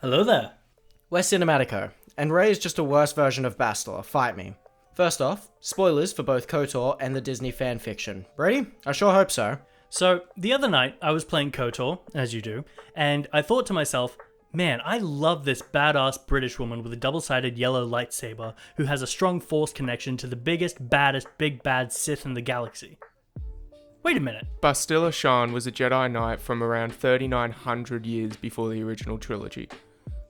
Hello there. We're Cinematico, and Rey is just a worse version of Bastila. Fight me. First off, spoilers for both KOTOR and the Disney fanfiction. Ready? I sure hope so. So, the other night, I was playing KOTOR, as you do, and I thought to myself, man, I love this badass British woman with a double-sided yellow lightsaber who has a strong force connection to the biggest, baddest, big bad Sith in the galaxy. Wait a minute. Bastila Shan was a Jedi Knight from around 3,900 years before the original trilogy.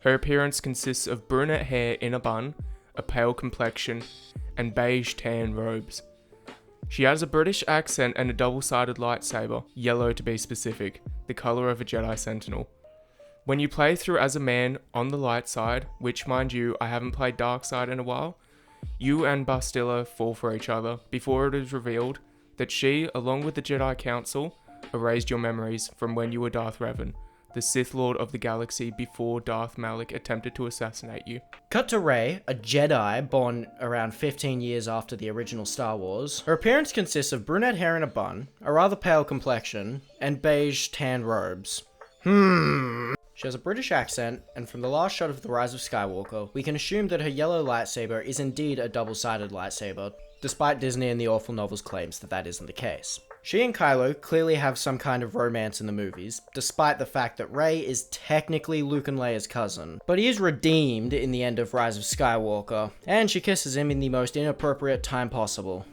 Her appearance consists of brunette hair in a bun, a pale complexion, and beige tan robes. She has a British accent and a double-sided lightsaber, yellow to be specific, the colour of a Jedi Sentinel. When you play through as a man on the light side, which mind you, I haven't played dark side in a while, you and Bastila fall for each other before it is revealed that she, along with the Jedi Council, erased your memories from when you were Darth Revan, the Sith Lord of the galaxy before Darth Malak attempted to assassinate you. Cut to Rey, a Jedi born around 15 years after the original Star Wars. Her appearance consists of brunette hair in a bun, a rather pale complexion, and beige tan robes. She has a British accent, and from the last shot of The Rise of Skywalker, we can assume that her yellow lightsaber is indeed a double-sided lightsaber, despite Disney and the awful novel's claims that that isn't the case. She and Kylo clearly have some kind of romance in the movies, despite the fact that Rey is technically Luke and Leia's cousin. But he is redeemed in the end of Rise of Skywalker, and she kisses him in the most inappropriate time possible.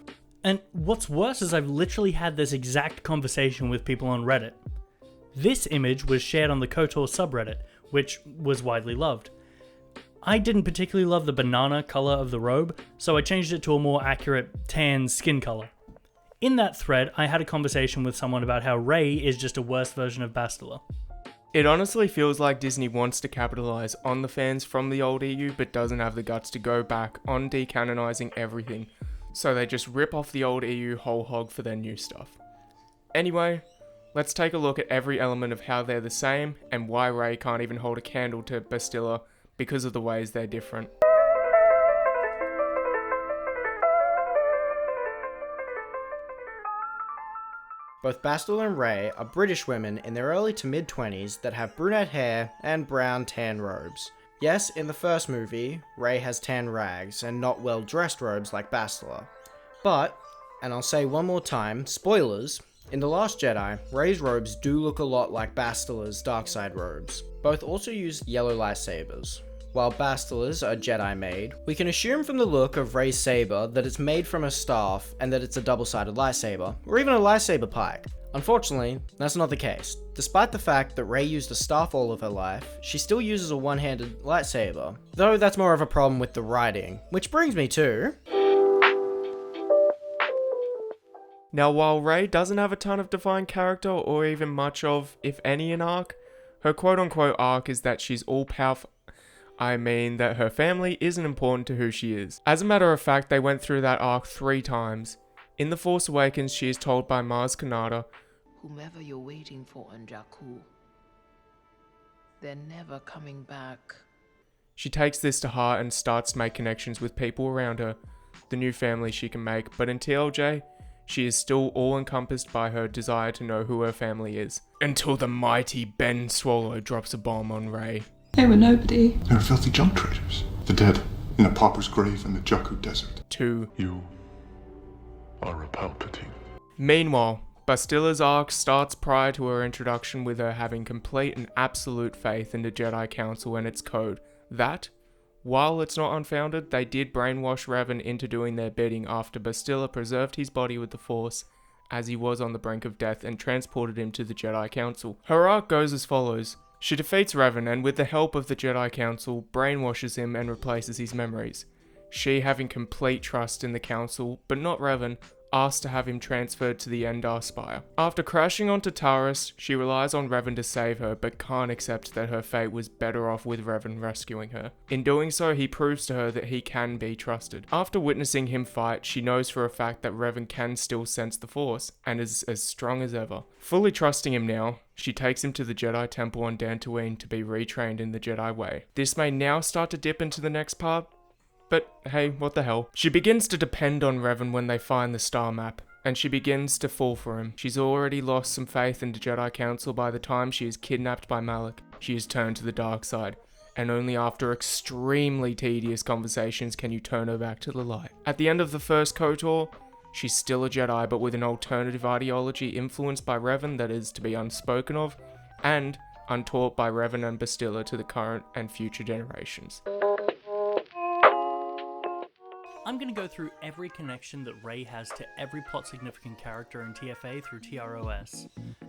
And what's worse is I've literally had this exact conversation with people on Reddit. This image was shared on the KOTOR subreddit, which was widely loved. I didn't particularly love the banana color of the robe, so I changed it to a more accurate tan skin color. In that thread, I had a conversation with someone about how Rey is just a worse version of Bastila. It honestly feels like Disney wants to capitalise on the fans from the old EU but doesn't have the guts to go back on decanonising everything, so they just rip off the old EU whole hog for their new stuff. Anyway, let's take a look at every element of how they're the same and why Rey can't even hold a candle to Bastila because of the ways they're different. Both Bastila and Rey are British women in their early to mid-20s that have brunette hair and brown tan robes. Yes, in the first movie, Rey has tan rags and not well-dressed robes like Bastila. But, and I'll say one more time, spoilers, in The Last Jedi, Rey's robes do look a lot like Bastila's dark-side robes. Both also use yellow lightsabers. While Bastila's are Jedi-made, we can assume from the look of Rey's saber that it's made from a staff and that it's a double-sided lightsaber, or even a lightsaber pike. Unfortunately, that's not the case. Despite the fact that Rey used a staff all of her life, she still uses a one-handed lightsaber, though that's more of a problem with the writing. Which brings me to... Now, while Rey doesn't have a ton of defined character or even much of, if any, an arc, her quote-unquote arc is that she's all-powerful. I mean that her family isn't important to who she is. As a matter of fact, they went through that arc 3 times. In The Force Awakens, she is told by Maz Kanata, "Whomever you're waiting for on Jakku, they're never coming back." She takes this to heart and starts to make connections with people around her, the new family she can make, but in TLJ, she is still all-encompassed by her desire to know who her family is. Until the mighty Ben Swallow drops a bomb on Rey. They were nobody. They were filthy junk traders. The dead in a pauper's grave in the Jakku desert. 2. You are a Palpatine. Meanwhile, Bastila's arc starts prior to her introduction with her having complete and absolute faith in the Jedi Council and its code. That, while it's not unfounded, they did brainwash Revan into doing their bidding after Bastila preserved his body with the Force as he was on the brink of death and transported him to the Jedi Council. Her arc goes as follows. She defeats Revan and with the help of the Jedi Council, brainwashes him and replaces his memories. She, having complete trust in the Council, but not Revan, asks to have him transferred to the Endar Spire. After crashing onto Taurus, she relies on Revan to save her, but can't accept that her fate was better off with Revan rescuing her. In doing so, he proves to her that he can be trusted. After witnessing him fight, she knows for a fact that Revan can still sense the Force, and is as strong as ever. Fully trusting him now, she takes him to the Jedi Temple on Dantooine to be retrained in the Jedi way. This may now start to dip into the next part, but hey, what the hell. She begins to depend on Revan when they find the star map, and she begins to fall for him. She's already lost some faith in the Jedi Council by the time she is kidnapped by Malak. She has turned to the dark side, and only after extremely tedious conversations can you turn her back to the light. At the end of the first KOTOR, she's still a Jedi, but with an alternative ideology influenced by Revan that is to be unspoken of, and untaught by Revan and Bastila to the current and future generations. I'm going to go through every connection that Rey has to every plot significant character in TFA through TROS,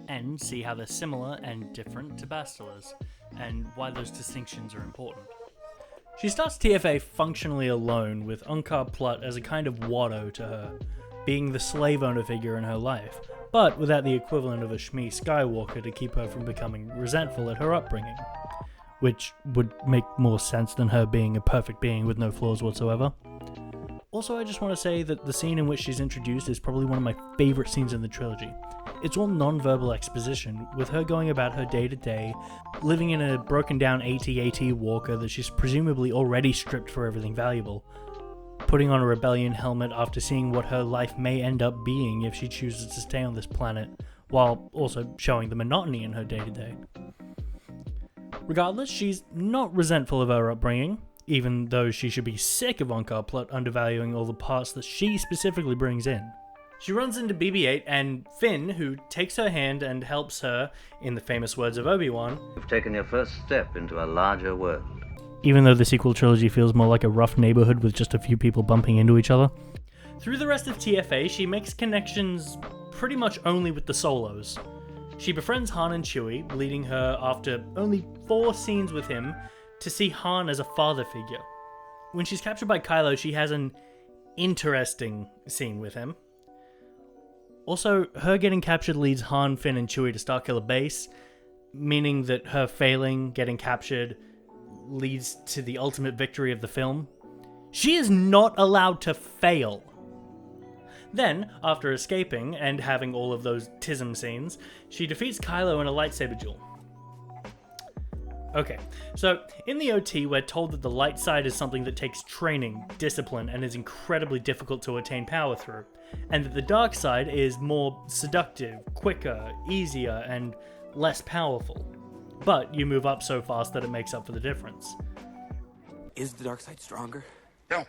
and see how they're similar and different to Bastila's, and why those distinctions are important. She starts TFA functionally alone, with Unkar Plutt as a kind of Watto to her, being the slave owner figure in her life, but without the equivalent of a Shmi Skywalker to keep her from becoming resentful at her upbringing, which would make more sense than her being a perfect being with no flaws whatsoever. Also, I just want to say that the scene in which she's introduced is probably one of my favourite scenes in the trilogy. It's all non-verbal exposition, with her going about her day-to-day, living in a broken down AT-AT walker that she's presumably already stripped for everything valuable, putting on a rebellion helmet after seeing what her life may end up being if she chooses to stay on this planet, while also showing the monotony in her day-to-day. Regardless, she's not resentful of her upbringing, even though she should be sick of Unkar Plutt undervaluing all the parts that she specifically brings in. She runs into BB-8 and Finn, who takes her hand and helps her, in the famous words of Obi-Wan, You've taken your first step into a larger world. even though the sequel trilogy feels more like a rough neighborhood with just a few people bumping into each other. Through the rest of TFA, she makes connections pretty much only with the Solos. She befriends Han and Chewie, leading her, after only 4 scenes with him, to see Han as a father figure. When she's captured by Kylo, she has an interesting scene with him. Also, her getting captured leads Han, Finn, and Chewie to Starkiller Base, meaning that her failing, getting captured, leads to the ultimate victory of the film. She is not allowed to fail. Then, after escaping and having all of those TISM scenes, she defeats Kylo in a lightsaber duel. Okay, so in the OT, we're told that the light side is something that takes training, discipline, and is incredibly difficult to attain power through, and that the dark side is more seductive, quicker, easier, and less powerful. But you move up so fast that it makes up for the difference. Is the dark side stronger? No.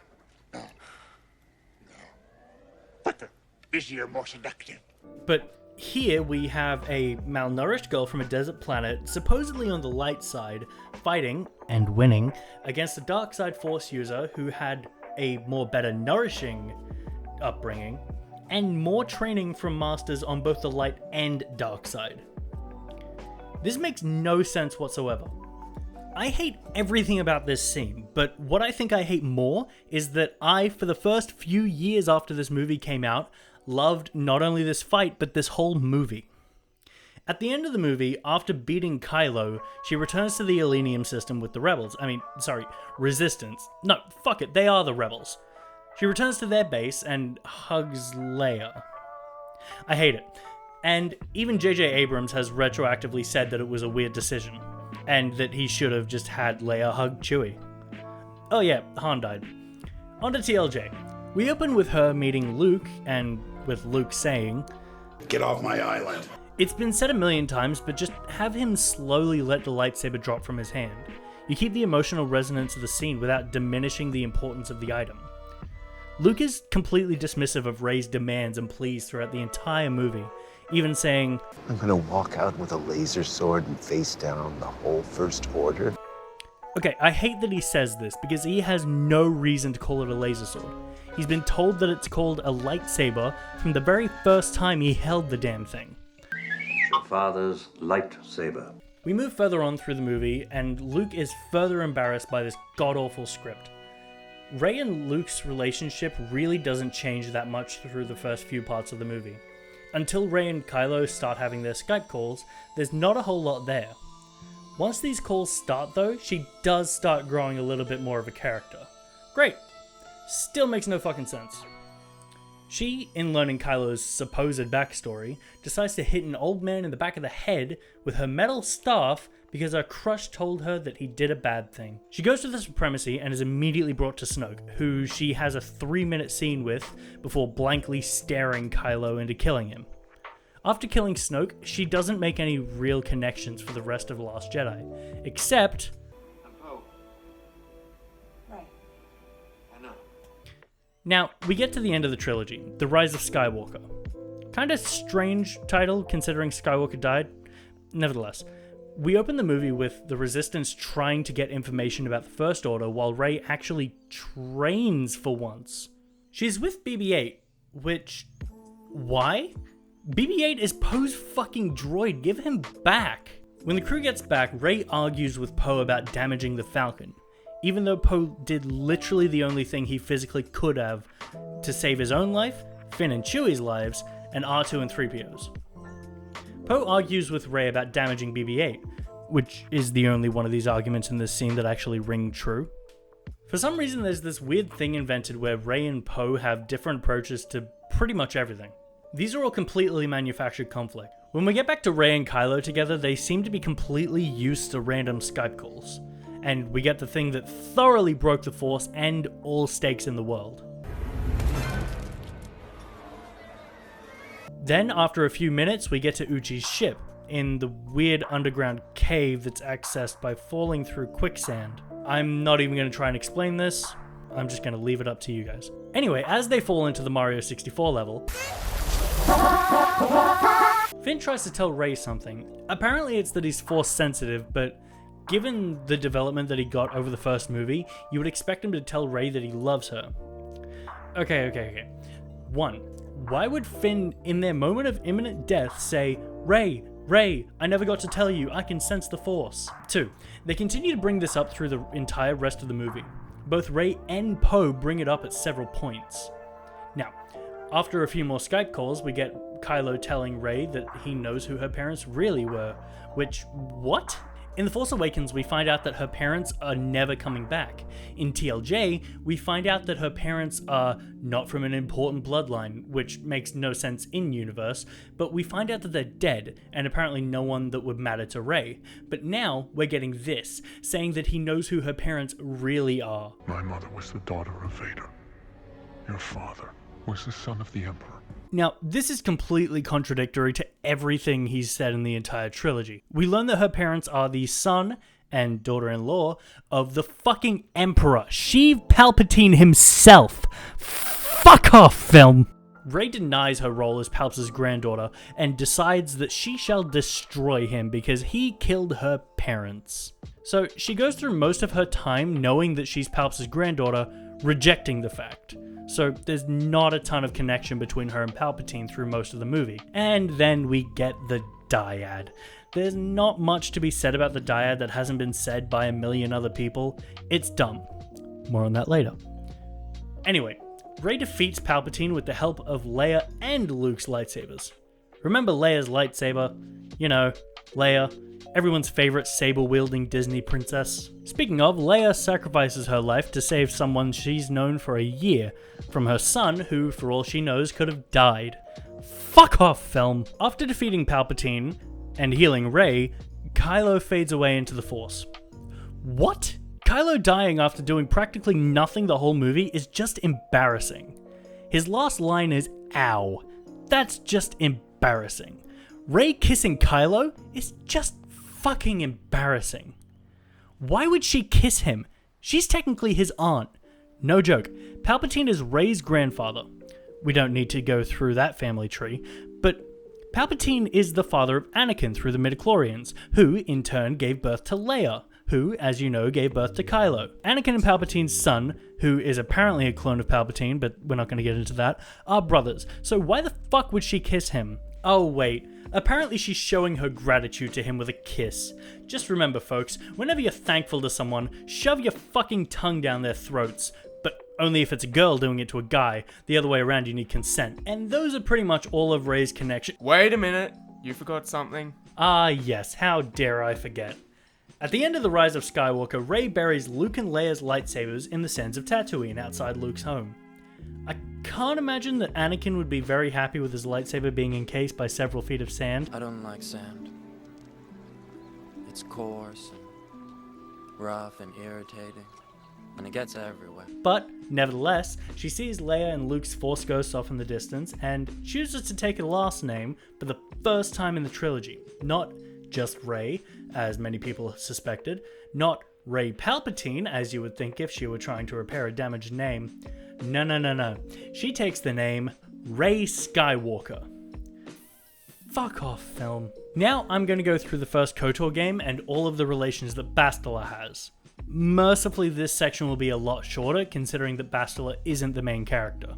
But easier, more seductive. But here we have a malnourished girl from a desert planet, supposedly on the light side, fighting, and winning, against a dark side force user who had a more better nourishing upbringing, and more training from masters on both the light and dark side. This makes no sense whatsoever. I hate everything about this scene, but what I think I hate more is that I, for the first few years after this movie came out, loved not only this fight, but this whole movie. At the end of the movie, after beating Kylo, she returns to the Elenium system with the rebels. Resistance. No, fuck it, they are the rebels. She returns to their base and hugs Leia. I hate it. And even J.J. Abrams has retroactively said that it was a weird decision, and that he should have just had Leia hug Chewie. Oh yeah, Han died. On to TLJ. We open with her meeting Luke, and with Luke saying, Get off my island. It's been said a million times, but just have him slowly let the lightsaber drop from his hand. You keep the emotional resonance of the scene without diminishing the importance of the item. Luke is completely dismissive of Rey's demands and pleas throughout the entire movie, even saying, I'm gonna walk out with a laser sword and face down the whole First Order. Okay, I hate that he says this, because he has no reason to call it a laser sword. He's been told that it's called a lightsaber from the very first time he held the damn thing. Father's lightsaber. We move further on through the movie, and Luke is further embarrassed by this god-awful script. Rey and Luke's relationship really doesn't change that much through the first few parts of the movie. Until Rey and Kylo start having their Skype calls, there's not a whole lot there. Once these calls start though, she does start growing a little bit more of a character. Great. Still makes no fucking sense. She, in learning Kylo's supposed backstory, decides to hit an old man in the back of the head with her metal staff because her crush told her that he did a bad thing. She goes to the Supremacy and is immediately brought to Snoke, who she has a 3-minute scene with before blankly staring Kylo into killing him. After killing Snoke, she doesn't make any real connections for the rest of The Last Jedi, except Now, we get to the end of the trilogy, The Rise of Skywalker. Kinda strange title considering Skywalker died. Nevertheless, we open the movie with the Resistance trying to get information about the First Order while Rey actually trains for once. She's with BB-8, which... why? BB-8 is Poe's fucking droid, give him back! When the crew gets back, Rey argues with Poe about damaging the Falcon, even though Poe did literally the only thing he physically could have to save his own life, Finn and Chewie's lives, and R2 and 3PO's. Poe argues with Rey about damaging BB-8, which is the only one of these arguments in this scene that actually ring true. For some reason, there's this weird thing invented where Rey and Poe have different approaches to pretty much everything. These are all completely manufactured conflict. When we get back to Rey and Kylo together, they seem to be completely used to random Skype calls. And we get the thing that thoroughly broke the Force and all stakes in the world. Then, after a few minutes, we get to Uchi's ship, in the weird underground cave that's accessed by falling through quicksand. I'm not even going to try and explain this, I'm just going to leave it up to you guys. Anyway, as they fall into the Mario 64 level, Finn tries to tell Rey something. Apparently it's that he's Force sensitive, but given the development that he got over the first movie, you would expect him to tell Rey that he loves her. Okay. 1. Why would Finn, in their moment of imminent death, say, Rey, I never got to tell you, I can sense the Force. 2. They continue to bring this up through the entire rest of the movie. Both Rey and Poe bring it up at several points. Now, after a few more Skype calls, we get Kylo telling Rey that he knows who her parents really were, which, what? In The Force Awakens, we find out that her parents are never coming back. In TLJ, we find out that her parents are not from an important bloodline, which makes no sense in universe, but we find out that they're dead, and apparently no one that would matter to Rey. But now, we're getting this, saying that he knows who her parents really are. My mother was the daughter of Vader. Your father was the son of the Emperor. Now, this is completely contradictory to everything he's said in the entire trilogy. We learn that her parents are the son and daughter-in-law of the fucking Emperor, Sheev Palpatine himself. Fuck off, film! Rey denies her role as Palp's granddaughter and decides that she shall destroy him because he killed her parents. So she goes through most of her time knowing that she's Palp's granddaughter, rejecting the fact. So there's not a ton of connection between her and Palpatine through most of the movie. And then we get the dyad. There's not much to be said about the dyad that hasn't been said by a million other people. It's dumb. More on that later. Anyway, Rey defeats Palpatine with the help of Leia and Luke's lightsabers. Remember Leia's lightsaber? You know, Leia, everyone's favorite saber-wielding Disney princess. Speaking of, Leia sacrifices her life to save someone she's known for a year from her son, who, for all she knows, could have died. Fuck off, film! After defeating Palpatine and healing Rey, Kylo fades away into the Force. What? Kylo dying after doing practically nothing the whole movie is just embarrassing. His last line is, ow. That's just embarrassing. Rey kissing Kylo is just fucking embarrassing. Why would she kiss him? She's technically his aunt. No joke. Palpatine is Rey's grandfather. We don't need to go through that family tree, but Palpatine is the father of Anakin through the midichlorians, who in turn gave birth to Leia, who, as you know, gave birth to Kylo. Anakin and Palpatine's son, who is apparently a clone of Palpatine, but we're not going to get into that, are brothers. So why the fuck would she kiss him? Oh wait, apparently she's showing her gratitude to him with a kiss. Just remember folks, whenever you're thankful to someone, shove your fucking tongue down their throats. But only if it's a girl doing it to a guy. The other way around, you need consent. And those are pretty much all of Rey's connections. Wait a minute, you forgot something. Ah yes, how dare I forget. At the end of The Rise of Skywalker, Rey buries Luke and Leia's lightsabers in the sands of Tatooine outside Luke's home. I can't imagine that Anakin would be very happy with his lightsaber being encased by several feet of sand. I don't like sand. It's coarse and rough and irritating, and it gets everywhere. But, nevertheless, she sees Leia and Luke's Force ghosts off in the distance and chooses to take a last name for the first time in the trilogy. Not just Rey, as many people suspected, not Rey Palpatine, as you would think if she were trying to repair a damaged name. No. She takes the name Rey Skywalker. Fuck off, film. Now I'm going to go through the first KOTOR game and all of the relations that Bastila has. Mercifully, this section will be a lot shorter, considering that Bastila isn't the main character.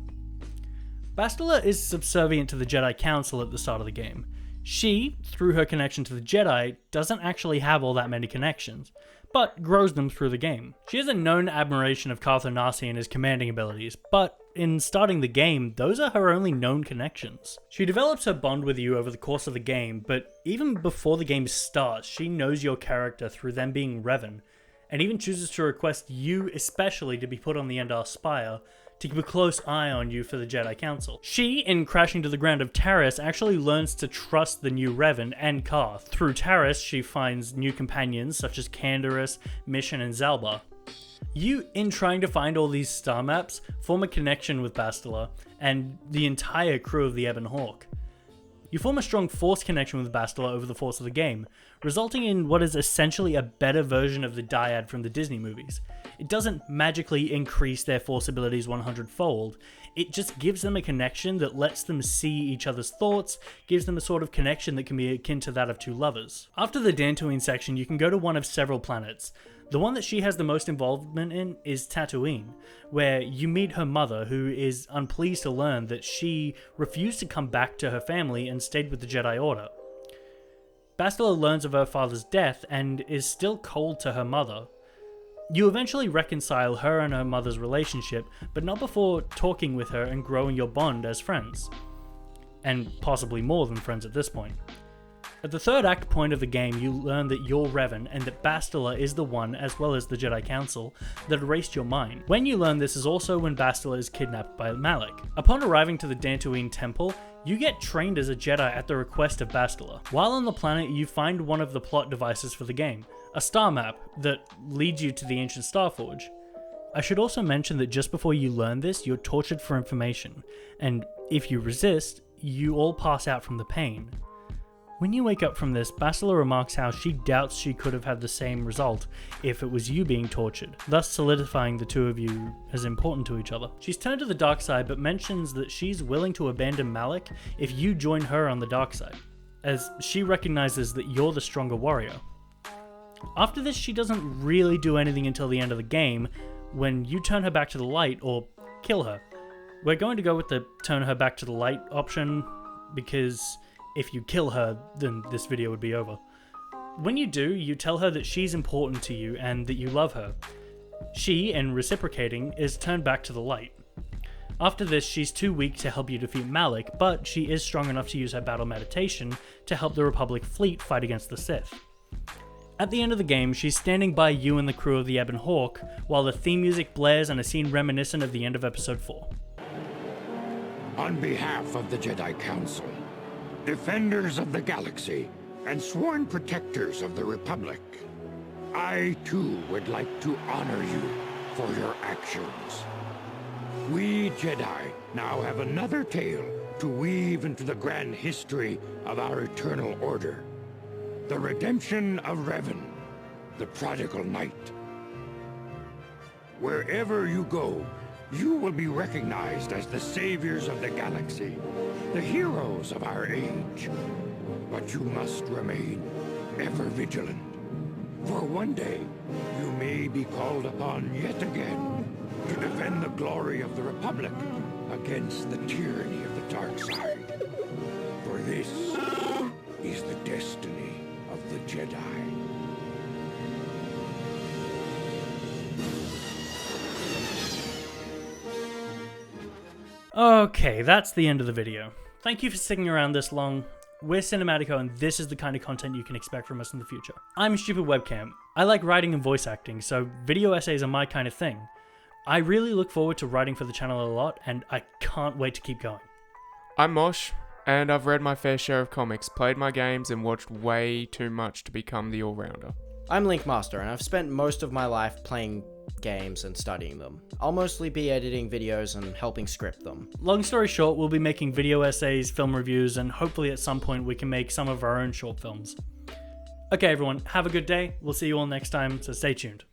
Bastila is subservient to the Jedi Council at the start of the game. She, through her connection to the Jedi, doesn't actually have all that many connections, but grows them through the game. She has a known admiration of Cartho Nasi and his commanding abilities, but in starting the game, those are her only known connections. She develops her bond with you over the course of the game, but even before the game starts, she knows your character through them being Revan, and even chooses to request you especially to be put on the Endar Spire to keep a close eye on you for the Jedi Council. She, in crashing to the ground of Taris, actually learns to trust the new Revan and Car. Through Taris, she finds new companions such as Canderous, Mission, and Zalbar. You, in trying to find all these star maps, form a connection with Bastila and the entire crew of the Ebon Hawk. You form a strong Force connection with Bastila over the course of the game, resulting in what is essentially a better version of the dyad from the Disney movies. It doesn't magically increase their Force abilities 100-fold, it just gives them a connection that lets them see each other's thoughts, gives them a sort of connection that can be akin to that of two lovers. After the Dantooine section, you can go to one of several planets. The one that she has the most involvement in is Tatooine, where you meet her mother, who is unpleased to learn that she refused to come back to her family and stayed with the Jedi Order. Bastila learns of her father's death and is still cold to her mother. You eventually reconcile her and her mother's relationship, but not before talking with her and growing your bond as friends. And possibly more than friends at this point. At the third act point of the game, you learn that you're Revan and that Bastila is the one, as well as the Jedi Council, that erased your mind. When you learn this is also when Bastila is kidnapped by Malak. Upon arriving to the Dantooine Temple, you get trained as a Jedi at the request of Bastila. While on the planet, you find one of the plot devices for the game, a star map that leads you to the ancient Starforge. I should also mention that just before you learn this, you're tortured for information, and if you resist, you all pass out from the pain. When you wake up from this, Bastila remarks how she doubts she could have had the same result if it was you being tortured, thus solidifying the two of you as important to each other. She's turned to the dark side, but mentions that she's willing to abandon Malak if you join her on the dark side, as she recognizes that you're the stronger warrior. After this, she doesn't really do anything until the end of the game, when you turn her back to the light or kill her. We're going to go with the turn her back to the light option, because if you kill her, then this video would be over. When you do, you tell her that she's important to you and that you love her. She, in reciprocating, is turned back to the light. After this, she's too weak to help you defeat Malak, but she is strong enough to use her battle meditation to help the Republic fleet fight against the Sith. At the end of the game, she's standing by you and the crew of the Ebon Hawk, while the theme music blares and a scene reminiscent of the end of Episode 4. On behalf of the Jedi Council, defenders of the galaxy, and sworn protectors of the Republic, I too would like to honor you for your actions. We Jedi now have another tale to weave into the grand history of our eternal order. The redemption of Revan, the prodigal knight. Wherever you go, you will be recognized as the saviors of the galaxy, the heroes of our age. But you must remain ever vigilant, for one day you may be called upon yet again to defend the glory of the Republic against the tyranny of the dark side. For this is the destiny of the Jedi. Okay, that's the end of the video. Thank you for sticking around this long. We're Cinematico, and this is the kind of content you can expect from us in the future. I'm StupidWebcam. I like writing and voice acting, so video essays are my kind of thing. I really look forward to writing for the channel a lot, and I can't wait to keep going. I'm Mosh, and I've read my fair share of comics, played my games, and watched way too much to become the all-rounder. I'm Linkmaster, and I've spent most of my life playing games and studying them. I'll mostly be editing videos and helping script them. Long story short, we'll be making video essays, film reviews, and hopefully at some point we can make some of our own short films. Okay everyone, have a good day. We'll see you all next time, so stay tuned.